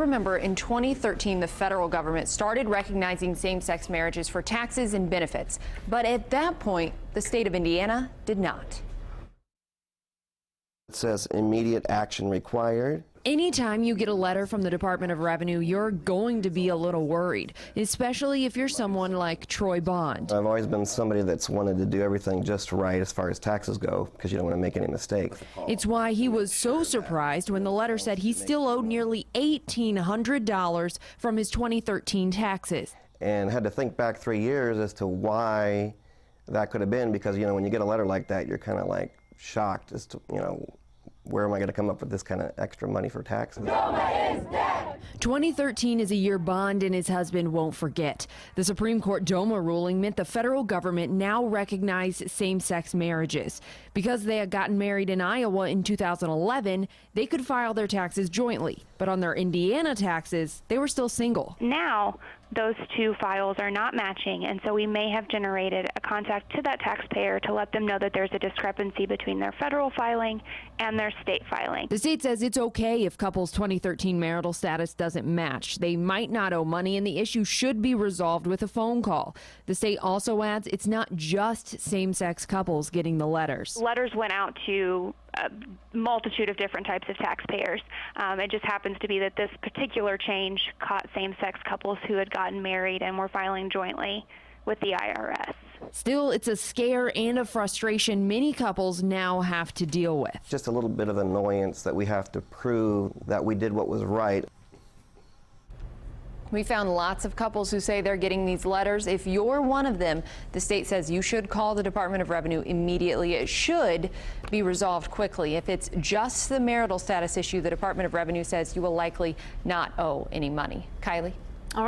remember in 2013, the federal government started recognizing same-sex marriages for taxes and benefits. But at that point, the state of Indiana did not. It says immediate action required. Anytime you get a letter from the Department of Revenue, you're going to be a little worried, especially if you're someone like Troy Bond. I've always been somebody that's wanted to do everything just right as far as taxes go, because you don't want to make any mistakes. It's why he was so surprised when the letter said he still owed nearly $1,800 from his 2013 taxes. And had to think back 3 years as to why that could have been, because, when you get a letter like that, you're kind of like shocked as to, where am I going to come up with this kind of extra money for taxes? 2013 is a year Bond and his husband won't forget. The Supreme Court DOMA ruling meant the federal government now recognized same-sex marriages. Because they had gotten married in Iowa in 2011, they could file their taxes jointly. But on their Indiana taxes, they were still single. Now, those two files are not matching, and so we may have generated a contact to that taxpayer to let them know that there's a discrepancy between their federal filing and their state filing. The state says it's okay if couples' 2013 marital status doesn't match. They might not owe money, and the issue should be resolved with a phone call. The state also adds it's not just same-sex couples getting the letters. Letters went out to a multitude of different types of taxpayers. It just happens to be that this particular change caught same-sex couples who had gotten married and were filing jointly with the IRS. Still, it's a scare and a frustration many couples now have to deal with. Just a little bit of annoyance that we have to prove that we did what was right. We found lots of couples who say they're getting these letters. If you're one of them, the state says you should call the Department of Revenue immediately. It should be resolved quickly. If it's just the marital status issue, the Department of Revenue says you will likely not owe any money. Kylie?